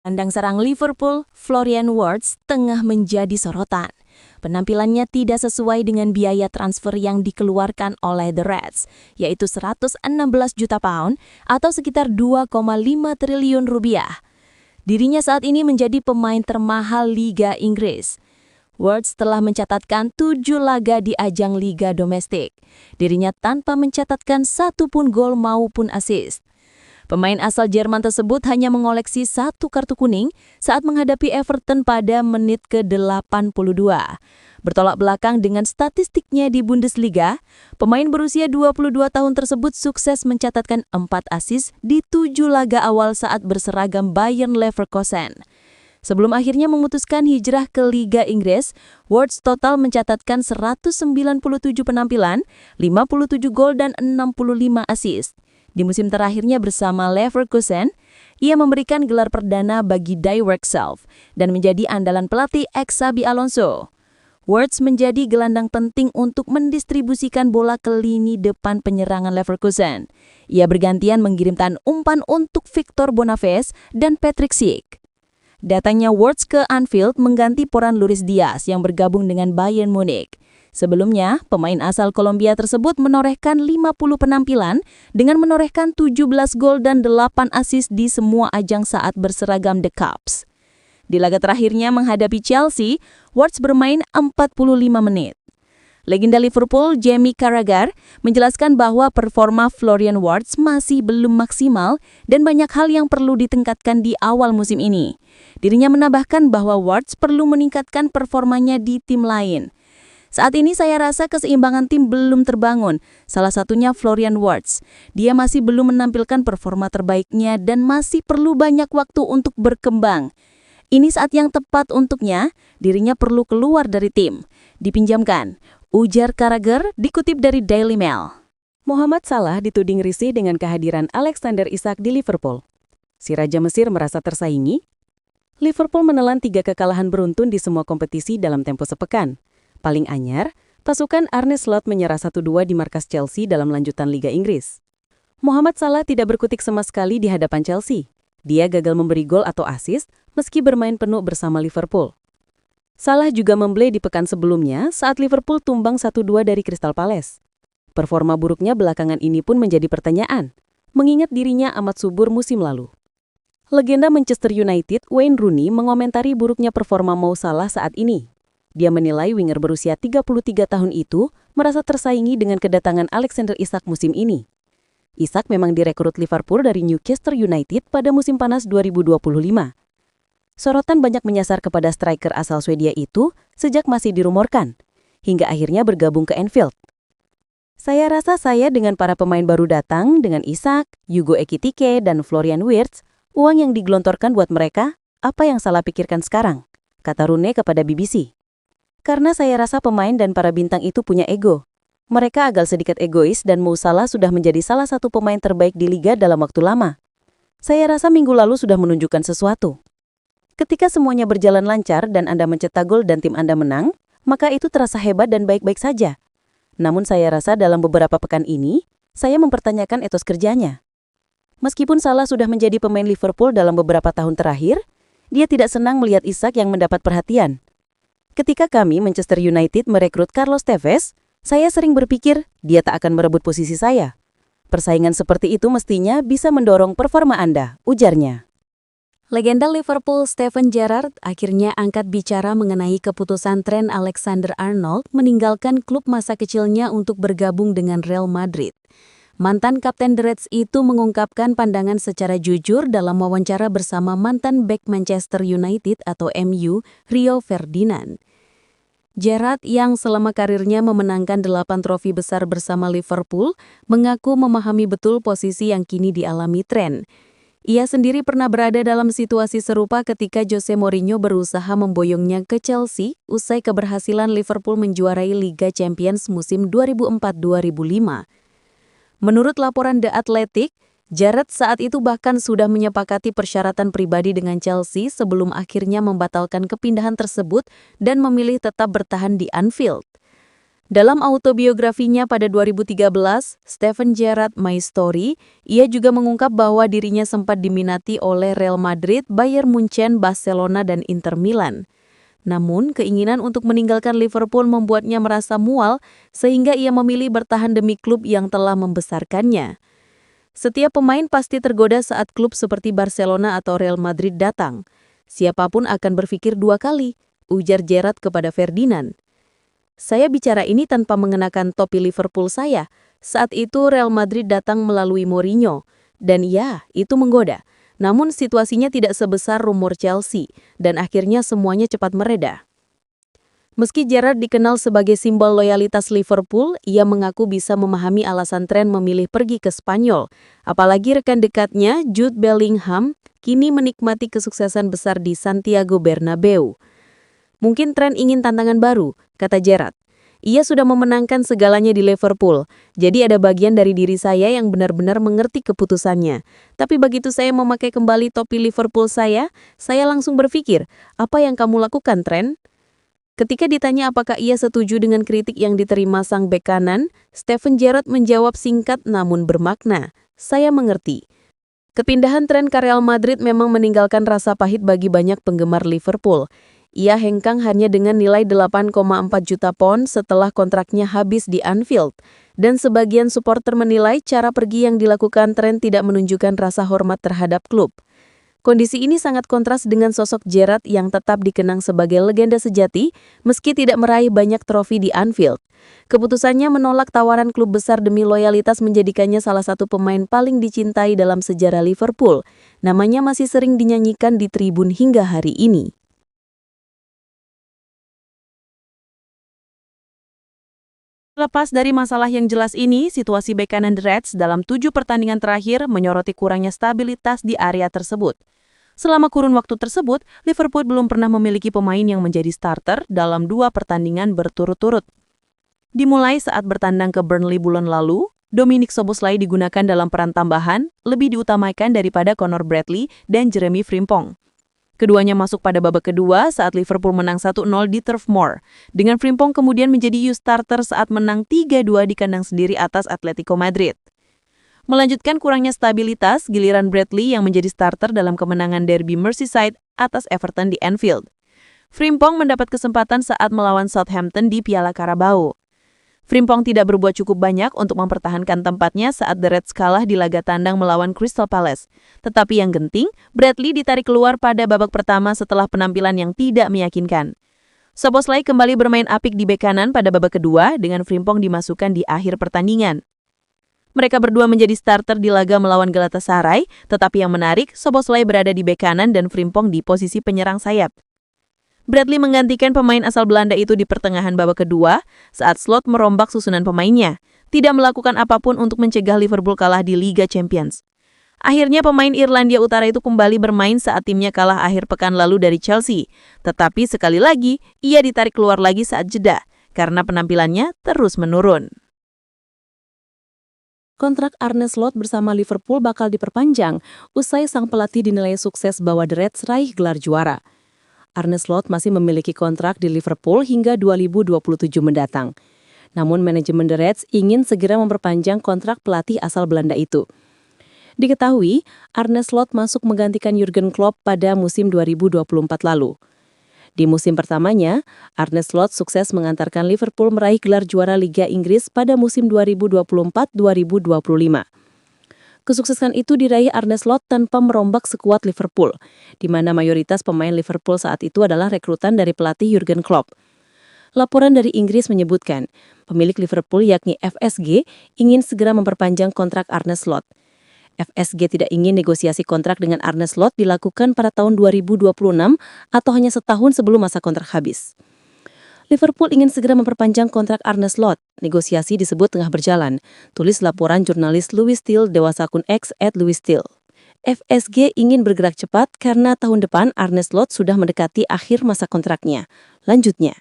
Gelandang serang Liverpool, Florian Wirtz, tengah menjadi sorotan. Penampilannya tidak sesuai dengan biaya transfer yang dikeluarkan oleh The Reds, yaitu 116 juta pound atau sekitar 2,5 triliun rupiah. Dirinya saat ini menjadi pemain termahal Liga Inggris. Wirtz telah mencatatkan 7 laga di ajang Liga domestik. Dirinya tanpa mencatatkan satu pun gol maupun assist. Pemain asal Jerman tersebut hanya mengoleksi satu kartu kuning saat menghadapi Everton pada menit ke-82. Bertolak belakang dengan statistiknya di Bundesliga, pemain berusia 22 tahun tersebut sukses mencatatkan 4 assist di 7 laga awal saat berseragam Bayern Leverkusen. Sebelum akhirnya memutuskan hijrah ke Liga Inggris, Wirtz total mencatatkan 197 penampilan, 57 gol dan 65 assist. Di musim terakhirnya bersama Leverkusen, ia memberikan gelar perdana bagi Die Werkself dan menjadi andalan pelatih Xabi Alonso. Wirtz menjadi gelandang penting untuk mendistribusikan bola ke lini depan penyerangan Leverkusen. Ia bergantian mengirimkan umpan untuk Victor Boniface dan Patrick Schick. Datangnya Wirtz ke Anfield mengganti peran Luis Diaz yang bergabung dengan Bayern Munich. Sebelumnya, pemain asal Kolombia tersebut menorehkan 50 penampilan dengan menorehkan 17 gol dan 8 assist di semua ajang saat berseragam The Cubs. Di laga terakhirnya menghadapi Chelsea, Wirtz bermain 45 menit. Legenda Liverpool Jamie Carragher menjelaskan bahwa performa Florian Wirtz masih belum maksimal dan banyak hal yang perlu ditingkatkan di awal musim ini. Dirinya menambahkan bahwa Wirtz perlu meningkatkan performanya di tim lain. Saat ini saya rasa keseimbangan tim belum terbangun, salah satunya Florian Wirtz. Dia masih belum menampilkan performa terbaiknya dan masih perlu banyak waktu untuk berkembang. Ini saat yang tepat untuknya, dirinya perlu keluar dari tim. Dipinjamkan, ujar Carragher dikutip dari Daily Mail. Mohamed Salah dituding risih dengan kehadiran Alexander Isak di Liverpool. Si Raja Mesir merasa tersaingi. Liverpool menelan 3 kekalahan beruntun di semua kompetisi dalam tempo sepekan. Paling anyar, pasukan Arne Slot menyerah 1-2 di markas Chelsea dalam lanjutan Liga Inggris. Mohamed Salah tidak berkutik sama sekali di hadapan Chelsea. Dia gagal memberi gol atau assist meski bermain penuh bersama Liverpool. Salah juga membley di pekan sebelumnya saat Liverpool tumbang 1-2 dari Crystal Palace. Performa buruknya belakangan ini pun menjadi pertanyaan, mengingat dirinya amat subur musim lalu. Legenda Manchester United Wayne Rooney mengomentari buruknya performa Mo Salah saat ini. Dia menilai winger berusia 33 tahun itu merasa tersaingi dengan kedatangan Alexander Isak musim ini. Isak memang direkrut Liverpool dari Newcastle United pada musim panas 2025. Sorotan banyak menyasar kepada striker asal Swedia itu sejak masih dirumorkan, hingga akhirnya bergabung ke Anfield. Saya rasa saya dengan para pemain baru datang dengan Isak, Hugo Ekitike, dan Florian Wirtz, uang yang digelontorkan buat mereka, apa yang salah pikirkan sekarang? Kata Rooney kepada BBC. Karena saya rasa pemain dan para bintang itu punya ego. Mereka agak sedikit egois dan Mo Salah sudah menjadi salah satu pemain terbaik di liga dalam waktu lama. Saya rasa minggu lalu sudah menunjukkan sesuatu. Ketika semuanya berjalan lancar dan Anda mencetak gol dan tim Anda menang, maka itu terasa hebat dan baik-baik saja. Namun saya rasa dalam beberapa pekan ini, saya mempertanyakan etos kerjanya. Meskipun Salah sudah menjadi pemain Liverpool dalam beberapa tahun terakhir, dia tidak senang melihat Isak yang mendapat perhatian. Ketika kami Manchester United merekrut Carlos Tevez, saya sering berpikir dia tak akan merebut posisi saya. Persaingan seperti itu mestinya bisa mendorong performa Anda, ujarnya. Legenda Liverpool Steven Gerrard akhirnya angkat bicara mengenai keputusan Trent Alexander-Arnold meninggalkan klub masa kecilnya untuk bergabung dengan Real Madrid. Mantan Kapten The Reds itu mengungkapkan pandangan secara jujur dalam wawancara bersama mantan bek Manchester United atau MU, Rio Ferdinand. Gerrard yang selama karirnya memenangkan 8 trofi besar bersama Liverpool, mengaku memahami betul posisi yang kini dialami Trent. Ia sendiri pernah berada dalam situasi serupa ketika Jose Mourinho berusaha memboyongnya ke Chelsea usai keberhasilan Liverpool menjuarai Liga Champions musim 2004-2005. Menurut laporan The Athletic, Gerrard saat itu bahkan sudah menyepakati persyaratan pribadi dengan Chelsea sebelum akhirnya membatalkan kepindahan tersebut dan memilih tetap bertahan di Anfield. Dalam autobiografinya pada 2013, Steven Gerrard My Story, ia juga mengungkap bahwa dirinya sempat diminati oleh Real Madrid, Bayern Munchen, Barcelona, dan Inter Milan. Namun, keinginan untuk meninggalkan Liverpool membuatnya merasa mual, sehingga ia memilih bertahan demi klub yang telah membesarkannya. Setiap pemain pasti tergoda saat klub seperti Barcelona atau Real Madrid datang. Siapapun akan berpikir dua kali, ujar Gerrard kepada Ferdinand. Saya bicara ini tanpa mengenakan topi Liverpool saya. Saat itu Real Madrid datang melalui Mourinho. Dan ya, itu menggoda. Namun situasinya tidak sebesar rumor Chelsea, dan akhirnya semuanya cepat mereda. Meski Gerrard dikenal sebagai simbol loyalitas Liverpool, ia mengaku bisa memahami alasan Trent memilih pergi ke Spanyol. Apalagi rekan dekatnya, Jude Bellingham, kini menikmati kesuksesan besar di Santiago Bernabeu. Mungkin Trent ingin tantangan baru, kata Gerrard. Ia sudah memenangkan segalanya di Liverpool, jadi ada bagian dari diri saya yang benar-benar mengerti keputusannya. Tapi begitu saya memakai kembali topi Liverpool saya langsung berpikir, apa yang kamu lakukan, Trent? Ketika ditanya apakah ia setuju dengan kritik yang diterima sang bek kanan, Steven Gerrard menjawab singkat namun bermakna, saya mengerti. Kepindahan Trent ke Real Madrid memang meninggalkan rasa pahit bagi banyak penggemar Liverpool. Ia hengkang hanya dengan nilai 8,4 juta pound setelah kontraknya habis di Anfield. Dan sebagian supporter menilai cara pergi yang dilakukan Trent tidak menunjukkan rasa hormat terhadap klub. Kondisi ini sangat kontras dengan sosok Gerrard yang tetap dikenang sebagai legenda sejati meski tidak meraih banyak trofi di Anfield. Keputusannya menolak tawaran klub besar demi loyalitas menjadikannya salah satu pemain paling dicintai dalam sejarah Liverpool. Namanya masih sering dinyanyikan di tribun hingga hari ini. Lepas dari masalah yang jelas ini, situasi bek kanan The Reds dalam 7 pertandingan terakhir menyoroti kurangnya stabilitas di area tersebut. Selama kurun waktu tersebut, Liverpool belum pernah memiliki pemain yang menjadi starter dalam 2 pertandingan berturut-turut. Dimulai saat bertandang ke Burnley bulan lalu, Dominic Szoboszlai digunakan dalam peran tambahan, lebih diutamakan daripada Connor Bradley dan Jeremy Frimpong. Keduanya masuk pada babak kedua saat Liverpool menang 1-0 di Turf Moor, dengan Frimpong kemudian menjadi youth starter saat menang 3-2 di kandang sendiri atas Atletico Madrid. Melanjutkan kurangnya stabilitas, giliran Bradley yang menjadi starter dalam kemenangan derby Merseyside atas Everton di Anfield. Frimpong mendapat kesempatan saat melawan Southampton di Piala Carabao. Frimpong tidak berbuat cukup banyak untuk mempertahankan tempatnya saat The Reds kalah di laga tandang melawan Crystal Palace. Tetapi yang genting, Bradley ditarik keluar pada babak pertama setelah penampilan yang tidak meyakinkan. Szoboszlai kembali bermain apik di bek kanan pada babak kedua dengan Frimpong dimasukkan di akhir pertandingan. Mereka berdua menjadi starter di laga melawan Galatasaray, tetapi yang menarik, Szoboszlai berada di bek kanan dan Frimpong di posisi penyerang sayap. Bradley menggantikan pemain asal Belanda itu di pertengahan babak kedua saat Slot merombak susunan pemainnya, tidak melakukan apapun untuk mencegah Liverpool kalah di Liga Champions. Akhirnya pemain Irlandia Utara itu kembali bermain saat timnya kalah akhir pekan lalu dari Chelsea, tetapi sekali lagi ia ditarik keluar lagi saat jeda karena penampilannya terus menurun. Kontrak Arne Slot bersama Liverpool bakal diperpanjang usai sang pelatih dinilai sukses bawa The Reds raih gelar juara. Arne Slot masih memiliki kontrak di Liverpool hingga 2027 mendatang. Namun manajemen The Reds ingin segera memperpanjang kontrak pelatih asal Belanda itu. Diketahui, Arne Slot masuk menggantikan Jurgen Klopp pada musim 2024 lalu. Di musim pertamanya, Arne Slot sukses mengantarkan Liverpool meraih gelar juara Liga Inggris pada musim 2024-2025. Kesuksesan itu diraih Arne Slot tanpa merombak skuad Liverpool, di mana mayoritas pemain Liverpool saat itu adalah rekrutan dari pelatih Jurgen Klopp. Laporan dari Inggris menyebutkan, pemilik Liverpool yakni FSG ingin segera memperpanjang kontrak Arne Slot. FSG tidak ingin negosiasi kontrak dengan Arne Slot dilakukan pada tahun 2026 atau hanya setahun sebelum masa kontrak habis. Liverpool ingin segera memperpanjang kontrak Arne Slot. Negosiasi disebut tengah berjalan. Tulis laporan jurnalis Louis Steele lewat akun X @LouisSteele. FSG ingin bergerak cepat karena tahun depan Arne Slot sudah mendekati akhir masa kontraknya. Lanjutnya.